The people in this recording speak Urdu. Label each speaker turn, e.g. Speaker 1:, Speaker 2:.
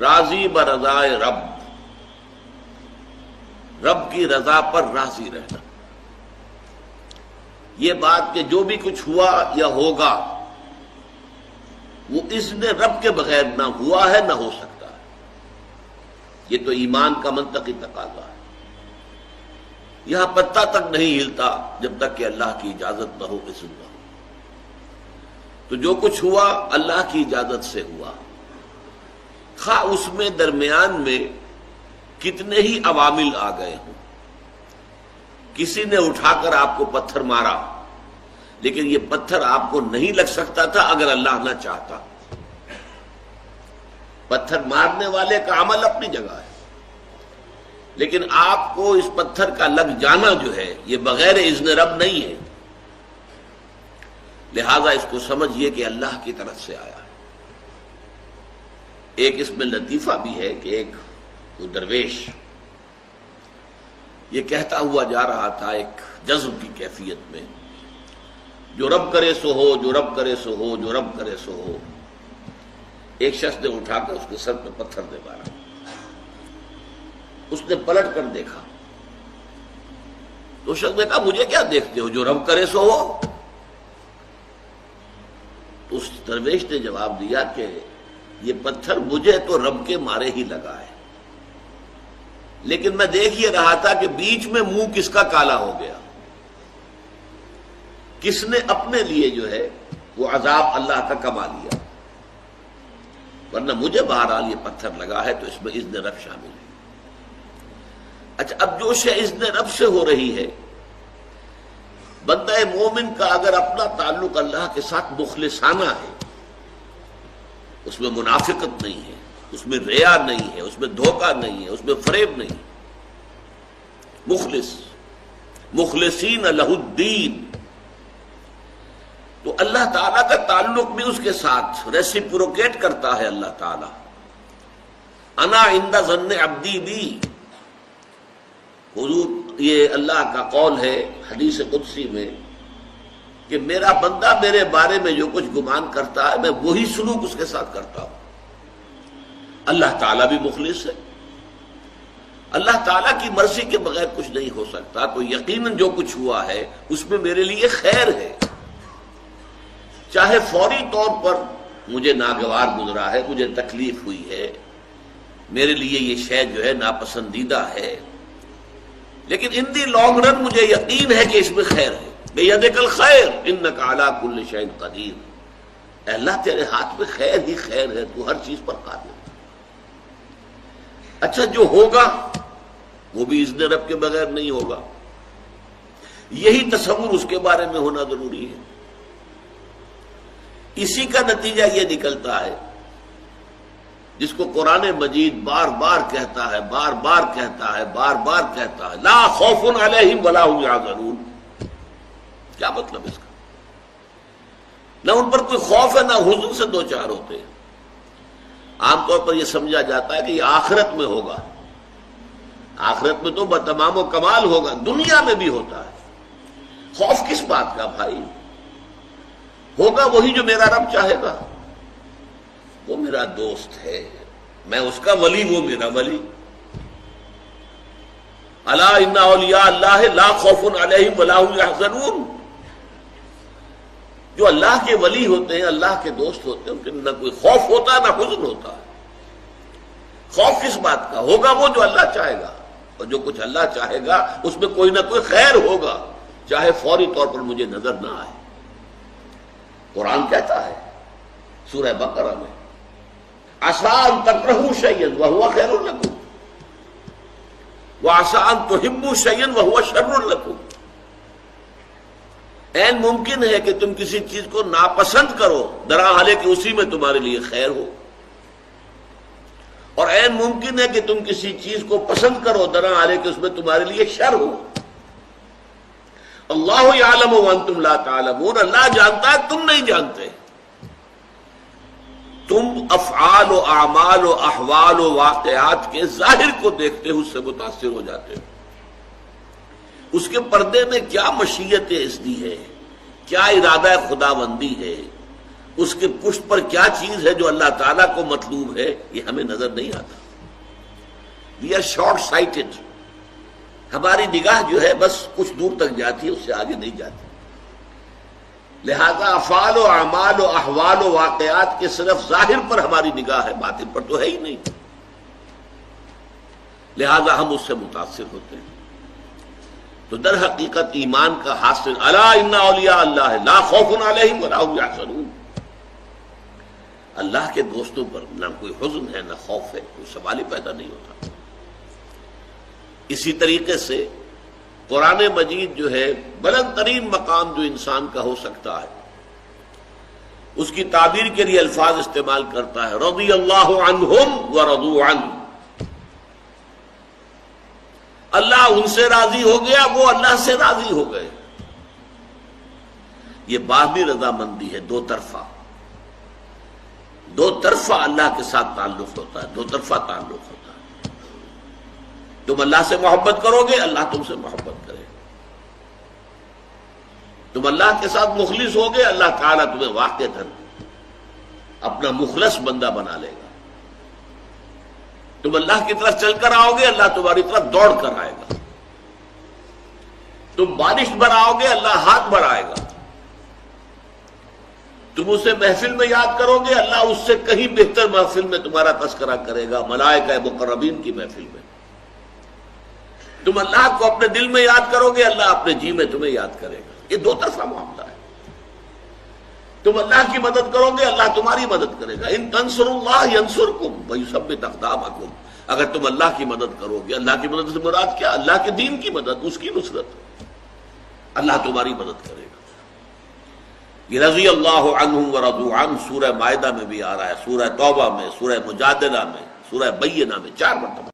Speaker 1: راضی برضائے رب، رب کی رضا پر راضی رہنا. یہ بات کہ جو بھی کچھ ہوا یا ہوگا وہ اذن رب کے بغیر نہ ہوا ہے نہ ہو سکتا ہے. یہ تو ایمان کا منطقی تقاضا ہے. یہاں پتہ تک نہیں ہلتا جب تک کہ اللہ کی اجازت نہ ہو، اذن نہ ہو. تو جو کچھ ہوا اللہ کی اجازت سے ہوا، خواہ اس میں درمیان میں کتنے ہی عوامل آ گئے ہوں. کسی نے اٹھا کر آپ کو پتھر مارا، لیکن یہ پتھر آپ کو نہیں لگ سکتا تھا اگر اللہ نہ چاہتا. پتھر مارنے والے کا عمل اپنی جگہ ہے، لیکن آپ کو اس پتھر کا لگ جانا جو ہے یہ بغیر اذن رب نہیں ہے. لہذا اس کو سمجھیے کہ اللہ کی طرف سے آیا ہے. ایک اس میں لطیفہ بھی ہے کہ ایک وہ درویش یہ کہتا ہوا جا رہا تھا ایک جذب کی کیفیت میں، جو رب کرے سو ہو، جو رب کرے سو ہو، جو رب کرے سو ہو. ایک شخص نے اٹھا کر اس کے سر پہ پتھر دے مارا. اس نے پلٹ کر دیکھا تو شخص نے کہا مجھے کیا دیکھتے ہو، جو رب کرے سو ہو. تو اس درویش نے جواب دیا کہ یہ پتھر مجھے تو رب کے مارے ہی لگا ہے، لیکن میں دیکھ یہ رہا تھا کہ بیچ میں منہ کس کا کالا ہو گیا، کس نے اپنے لیے جو ہے وہ عذاب اللہ کا کما لیا. ورنہ مجھے بہرحال یہ پتھر لگا ہے تو اس میں اذن رب شامل ہے. اچھا، اب جو شے اذن رب سے ہو رہی ہے، بندہ مومن کا اگر اپنا تعلق اللہ کے ساتھ مخلصانہ ہے، اس میں منافقت نہیں ہے، اس میں ریا نہیں ہے، اس میں دھوکہ نہیں ہے، اس میں فریب نہیں. مخلص، مخلصین لہ الدین، تو اللہ تعالیٰ کا تعلق بھی اس کے ساتھ ریسیپروکیٹ کرتا ہے. اللہ تعالیٰ انا عند ظن عبدی بی، حضور یہ اللہ کا قول ہے حدیث قدسی میں کہ میرا بندہ میرے بارے میں جو کچھ گمان کرتا ہے میں وہی سلوک اس کے ساتھ کرتا ہوں. اللہ تعالیٰ بھی مخلص ہے. اللہ تعالیٰ کی مرضی کے بغیر کچھ نہیں ہو سکتا، تو یقیناً جو کچھ ہوا ہے اس میں میرے لیے خیر ہے. چاہے فوری طور پر مجھے ناگوار گزرا ہے، مجھے تکلیف ہوئی ہے، میرے لیے یہ شے جو ہے ناپسندیدہ ہے، لیکن ان دی لانگ رن مجھے یقین ہے کہ اس میں خیر ہے. بیدک الخیر انک علی کل شیء قدیر. اے اللہ تیرے ہاتھ میں خیر ہی خیر ہے، تو ہر چیز پر قادر. اچھا، جو ہوگا وہ بھی اذن رب کے بغیر نہیں ہوگا. یہی تصور اس کے بارے میں ہونا ضروری ہے. اسی کا نتیجہ یہ نکلتا ہے جس کو قرآن مجید بار بار کہتا ہے، بار بار کہتا ہے، بار بار کہتا ہے، لا خوف علیہم ولا هم یحزنون. کیا مطلب اس کا؟ نہ ان پر کوئی خوف ہے نہ حزن سے دو چار ہوتے ہیں. عام طور پر یہ سمجھا جاتا ہے کہ یہ آخرت میں ہوگا. آخرت میں تو بتمام و کمال ہوگا، دنیا میں بھی ہوتا ہے. خوف کس بات کا بھائی؟ ہوگا وہی جو میرا رب چاہے گا. وہ میرا دوست ہے، میں اس کا ولی، وہ میرا ولی. الا ان اولیاء اللہ لا خوف علیہم ولا هم یحزنون. جو اللہ کے ولی ہوتے ہیں، اللہ کے دوست ہوتے ہیں، ان کے نہ کوئی خوف ہوتا نہ حزن ہوتا. خوف کس بات کا؟ ہوگا وہ جو اللہ چاہے گا، اور جو کچھ اللہ چاہے گا اس میں کوئی نہ کوئی خیر ہوگا، چاہے فوری طور پر مجھے نظر نہ آئے. قرآن کہتا ہے سورہ بقرہ میں عسیٰ ان تکرہوا شیئا وہو خیر لکم وعسیٰ ان تحبوا شیئا وہو شر لکم. عین ممکن ہے کہ تم کسی چیز کو ناپسند کرو درحالے کہ اسی میں تمہارے لیے خیر ہو، اور عین ممکن ہے کہ تم کسی چیز کو پسند کرو درحالے کہ اس میں تمہارے لیے شر ہو. اللہ یعلم وانتم لا تعلمون. اللہ جانتا ہے، تم نہیں جانتے. تم افعال و اعمال و احوال و واقعات کے ظاہر کو دیکھتے ہو، اس سے متاثر ہو جاتے ہو. اس کے پردے میں کیا مشیت اذنی ہے، کیا ارادہ خداوندی ہے، اس کے پشت پر کیا چیز ہے جو اللہ تعالیٰ کو مطلوب ہے، یہ ہمیں نظر نہیں آتا. We are short sighted. ہماری نگاہ جو ہے بس کچھ دور تک جاتی ہے، اس سے آگے نہیں جاتی. لہذا افعال و اعمال و احوال و واقعات کے صرف ظاہر پر ہماری نگاہ ہے، باطن پر تو ہے ہی نہیں. لہذا ہم اس سے متاثر ہوتے ہیں. تو در حقیقت ایمان کا حاصل الا ان اولیاء اللہ لا خوف علیہم ولا هم یحزنون. اللہ کے دوستوں پر نہ کوئی حزن ہے نہ خوف ہے، کوئی سوال ہی پیدا نہیں ہوتا. اسی طریقے سے قرآن مجید جو ہے بلند ترین مقام جو انسان کا ہو سکتا ہے، اس کی تعبیر کے لیے الفاظ استعمال کرتا ہے رضی اللہ عنہم ورضوا عنہ. اللہ ان سے راضی ہو گیا، وہ اللہ سے راضی ہو گئے. یہ باہمی رضامندی ہے، دو طرفہ. دو طرفہ اللہ کے ساتھ تعلق ہوتا ہے، دو طرفہ تعلق ہوتا ہے. تم اللہ سے محبت کرو گے، اللہ تم سے محبت کرے گا. تم اللہ کے ساتھ مخلص ہوگے، اللہ تعالیٰ تمہیں واقعتاً اپنا مخلص بندہ بنا لے گا. تم اللہ کی طرف چل کر آؤ گے، اللہ تمہاری طرف دوڑ کر آئے گا. تم بارش بڑھاؤ گے، اللہ ہاتھ بڑھائے گا. تم اسے محفل میں یاد کرو گے، اللہ اس سے کہیں بہتر محفل میں تمہارا تذکرہ کرے گا، ملائکہ مقربین کی محفل میں. تم اللہ کو اپنے دل میں یاد کرو گے، اللہ اپنے جی میں تمہیں یاد کرے گا. یہ دو طرفہ معاملہ ہے. تم اللہ کی مدد کرو گے، اللہ تمہاری مدد کرے گا. ان تنصروا اللہ ینصرکم ویثبت اقدامکم. اگر تم اللہ کی مدد کرو گے، اللہ کی مدد سے مراد کیا؟ اللہ کے دین کی مدد، اس کی نصرت. اللہ تمہاری مدد کرے گا. یہ رضی اللہ عنہم ورضوا عنہ سورہ مائدہ میں بھی آ رہا ہے، سورہ توبہ میں، سورہ مجادلہ میں، سورہ بینہ میں 4 مرتبہ.